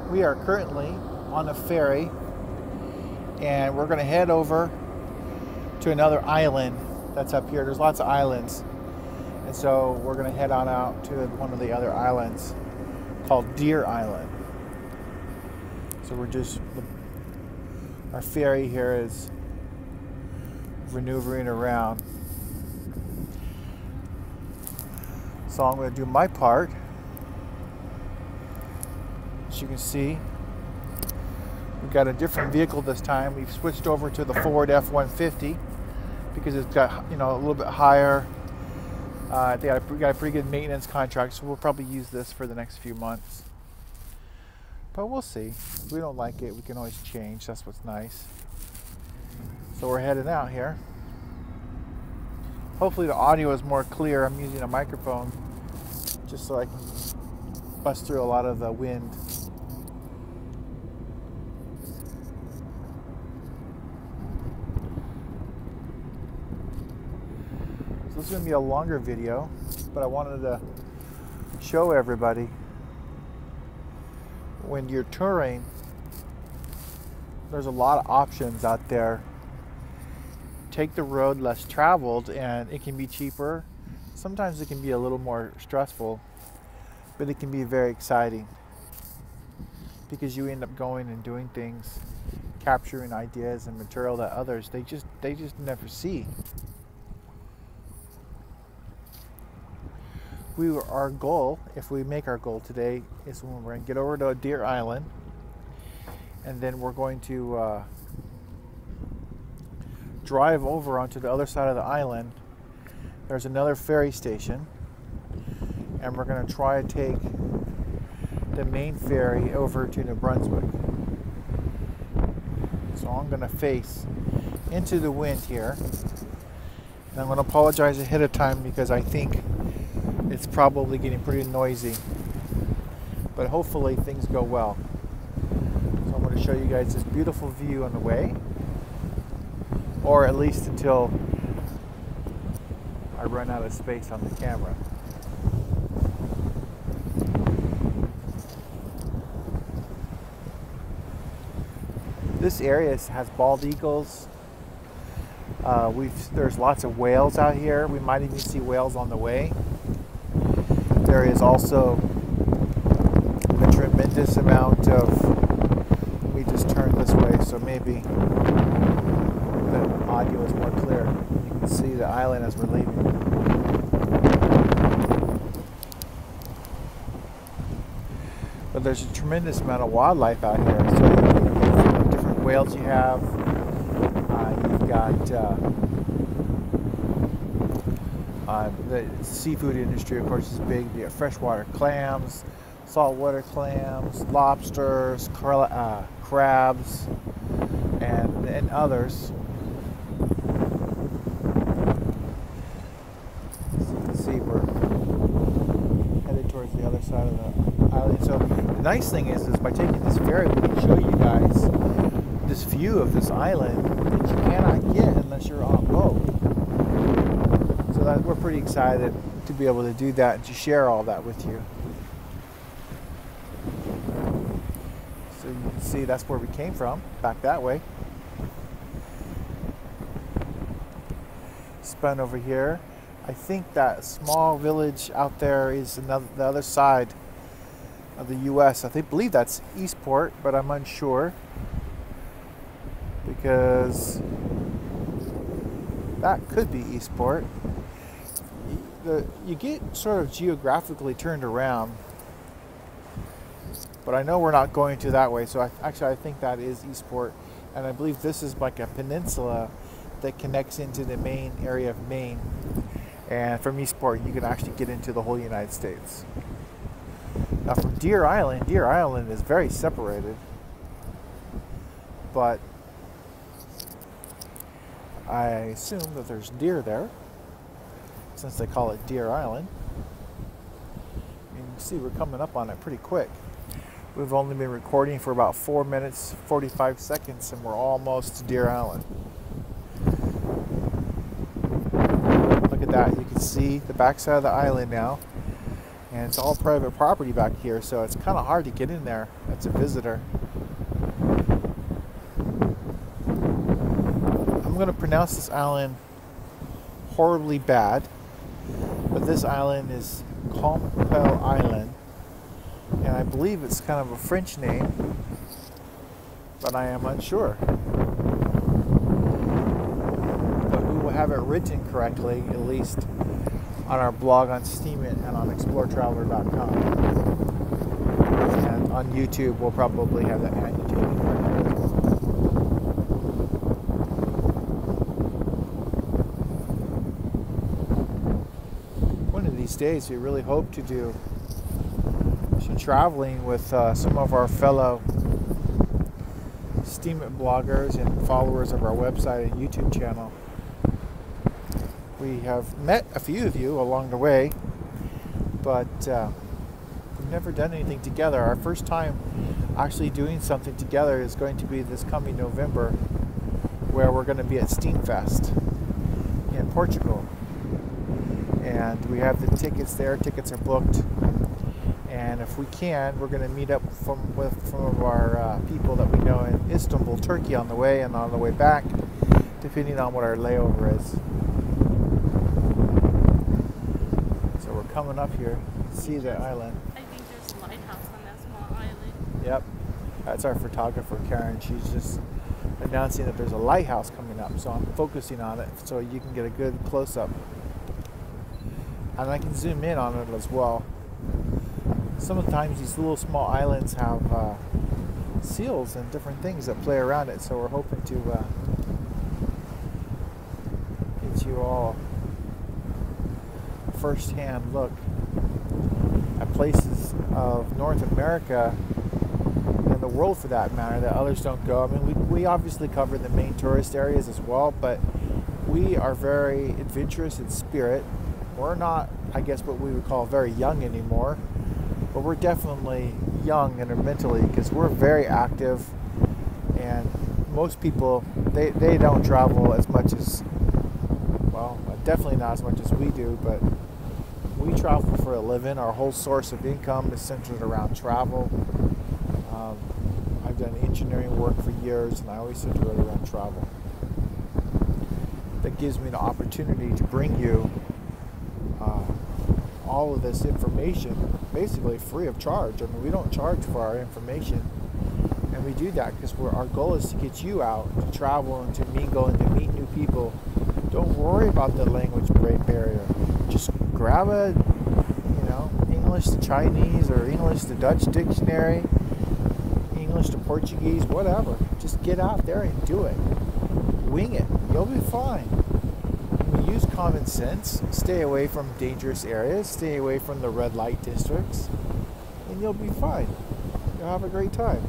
We are currently on a ferry and we're going to head over to another island that's up here. There's lots of islands, and so we're going to head on out to one of the other islands called Deer Island. So our ferry here is maneuvering around. So I'm going to do my part. As you can see, we've got a different vehicle this time. We've switched over to the Ford F-150 because it's got, a little bit higher. We got a pretty good maintenance contract, so we'll probably use this for the next few months. But we'll see. If we don't like it, we can always change. That's what's nice. So we're heading out here. Hopefully the audio is more clear. I'm using a microphone just so I can bust through a lot of the wind. So this is going to be a longer video, but I wanted to show everybody when you're touring, there's a lot of options out there. Take the road less traveled and it can be cheaper. Sometimes it can be a little more stressful, but it can be very exciting because you end up going and doing things, capturing ideas and material that others they just never see. Our goal, if we make our goal today, is when we're going to get over to Deer Island, and then we're going to drive over onto the other side of the island. There's another ferry station, and we're going to try to take the main ferry over to New Brunswick. So I'm going to face into the wind here, and I'm going to apologize ahead of time because I think it's probably getting pretty noisy, but hopefully things go well. So I'm going to show you guys this beautiful view on the way, or at least until I run out of space on the camera. This area has bald eagles. There's lots of whales out here. We might even see whales on the way. There is also a tremendous amount of, let me just turn this way so maybe the audio is more clear. You can see the island as we're leaving. But there's a tremendous amount of wildlife out here. So the different whales you have, you've got the seafood industry, of course, is big. You have freshwater clams, saltwater clams, lobsters, crabs, and others. As you can see, we're headed towards the other side of the island. So the nice thing is by taking this ferry, we can show you guys this view of this island that you cannot get unless you're on a boat. So we're pretty excited to be able to do that and to share all that with you. So you can see that's where we came from, back that way. Spun over here. I think that small village out there is the other side of the U.S. I believe that's Eastport, but I'm unsure because that could be Eastport. You get sort of geographically turned around, but I know we're not going to that way, so I think that is Eastport, and I believe this is like a peninsula that connects into the main area of Maine, and from Eastport you can actually get into the whole United States. Now from Deer Island is very separated, but I assume that there's deer there, since they call it Deer Island. And you can see we're coming up on it pretty quick. We've only been recording for about 4 minutes, 45 seconds, and we're almost to Deer Island. Look at that. You can see the backside of the island now. And it's all private property back here, so it's kind of hard to get in there as a visitor. I'm going to pronounce this island horribly bad, but this island is Compel Island, and I believe it's kind of a French name, but I am unsure. But we will have it written correctly, at least on our blog on Steemit and on ExploreTraveler.com. And on YouTube, we'll probably have that annotated correctly. One of these days, we really hope to do some traveling with some of our fellow Steemit bloggers and followers of our website and YouTube channel. We have met a few of you along the way, but we've never done anything together. Our first time actually doing something together is going to be this coming November, where we're going to be at Steamfest in Portugal. And we have the tickets there. Tickets are booked. And if we can, we're going to meet up with some of our people that we know in Istanbul, Turkey on the way and on the way back, depending on what our layover is. So we're coming up here to see the island. I think there's a lighthouse on that small island. Yep. That's our photographer, Karen. She's just announcing that there's a lighthouse coming up. So I'm focusing on it so you can get a good close-up. And I can zoom in on it as well. Sometimes these little small islands have seals and different things that play around it, so we're hoping to get you all a first-hand look at places of North America and the world, for that matter, that others don't go. I mean, we obviously cover the main tourist areas as well, but we are very adventurous in spirit. We're not, I guess, what we would call very young anymore. But we're definitely young mentally, because we're very active, and most people, they don't travel as much as, well, definitely not as much as we do, but we travel for a living. Our whole source of income is centered around travel. I've done engineering work for years, and I always center it around travel. That gives me the opportunity to bring you all of this information basically free of charge. I mean, we don't charge for our information, and we do that because our goal is to get you out to travel and to mingle and to meet new people. Don't worry about the language barrier. Just grab a, English to Chinese or English to Dutch dictionary, English to Portuguese, whatever. Just get out there and do it. Wing it. You'll be fine. Use common sense, stay away from dangerous areas, stay away from the red light districts, and you'll be fine. You'll have a great time.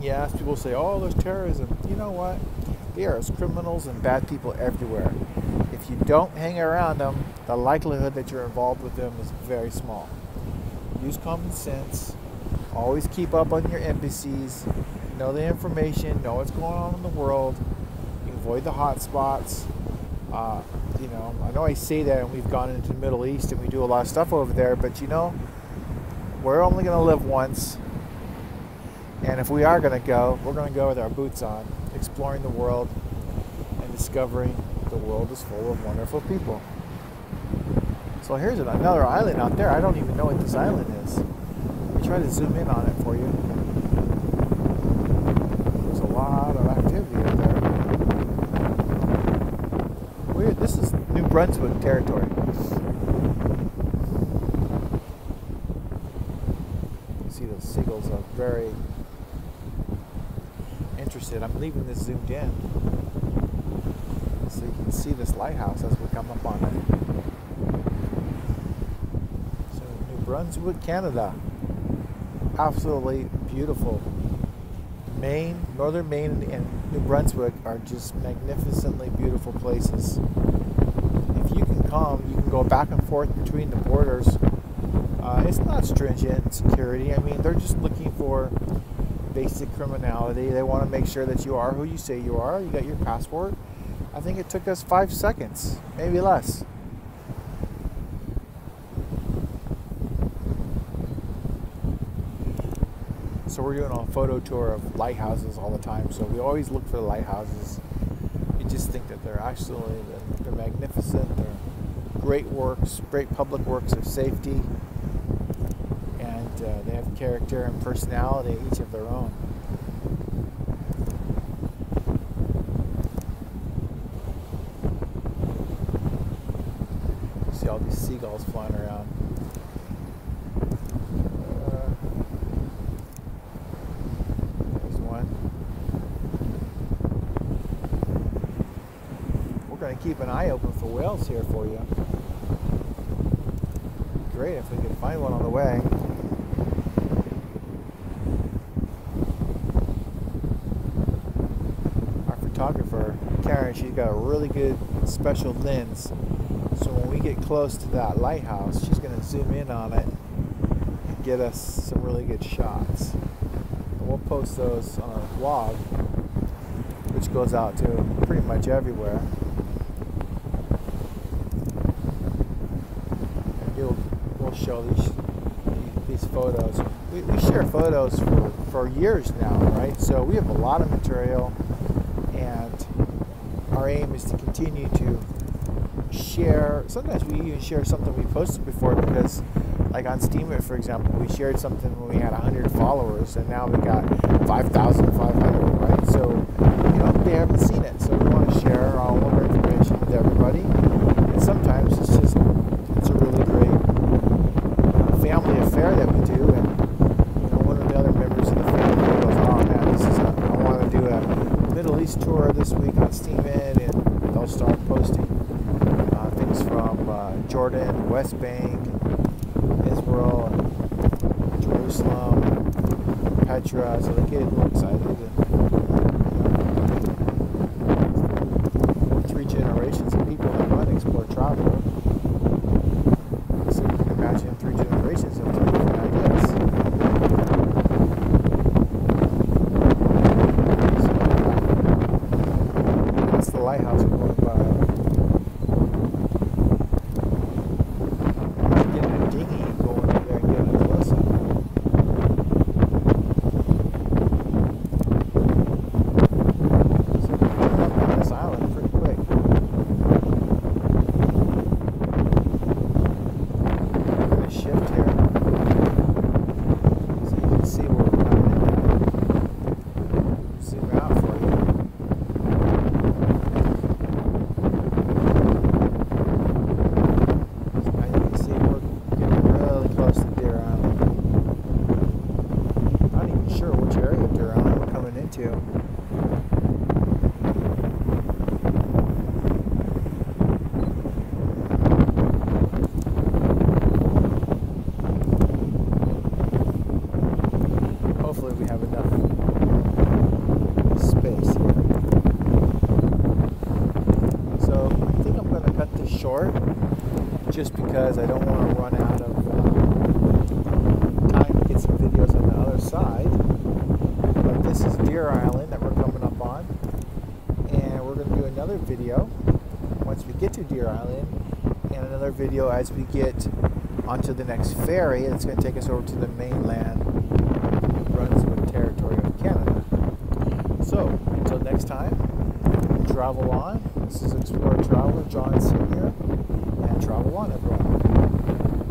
Yes, people say, oh, there's terrorism. You know what? There's criminals and bad people everywhere. If you don't hang around them, the likelihood that you're involved with them is very small. Use common sense. Always keep up on your embassies. Know the information. Know what's going on in the world. Avoid the hot spots. I know I say that, and we've gone into the Middle East and we do a lot of stuff over there, but we're only going to live once. And if we are going to go, we're going to go with our boots on, exploring the world and discovering the world is full of wonderful people. So here's another island out there. I don't even know what this island is. Let me try to zoom in on it for you. There's a lot of activity out there. Weird. This is New Brunswick territory. You see those seagulls are very interested. I'm leaving this zoomed in so you can see this lighthouse as we come up on it. So New Brunswick, Canada. Absolutely beautiful. Maine, northern Maine and New Brunswick are just magnificently beautiful places. If you can come, you can go back and forth between the borders. It's not stringent security. I mean, they're just looking for basic criminality. They want to make sure that you are who you say you are. You got your passport. I think it took us 5 seconds, maybe less. So we're doing a photo tour of lighthouses all the time. So we always look for the lighthouses. We just think that they're absolutely, they're magnificent. They're great works, great public works of safety. And they have character and personality, each of their own. See all these seagulls flying around. There's one. We're going to keep an eye open for whales here for you. Great if we could find one on the way. Our photographer, Karen, she's got a really good special lens. So when we get close to that lighthouse, she's going to zoom in on it and get us some really good shots. And we'll post those on our blog, which goes out to pretty much everywhere. And we'll show these photos. We share photos for years now, right? So we have a lot of material, and our aim is to continue to share. Sometimes we even share something we posted before, because like on Steemit, for example, we shared something when we had 100 followers, and now we got 5,500, right? So, you know, they haven't seen it, so we want to share all of our information with everybody. And sometimes it's a really great family affair that we do, and you know, one of the other members of the family goes, "Oh man, I want to do a Middle East tour this week on Steemit," and they'll start posting things from Jordan, West Bank, Israel, and Jerusalem, Petra, so they get a little excited. And, you know, 3 generations of people that run ExploreTraveler. So you can imagine 3 generations of 3 different ideas. So, that's the lighthouse we're going by. Hopefully we have enough space here. So I think I'm going to cut this short, just because I don't want to run out of time to get some videos on the other side. But this is Deer Island that we're coming up on, and we're going to do another video once we get to Deer Island, and another video as we get onto the next ferry, and it's going to take us over to the mainland Brunswick territory of Canada. So until next time, travel on. This is ExploreTraveler John Sr., and travel on, everyone.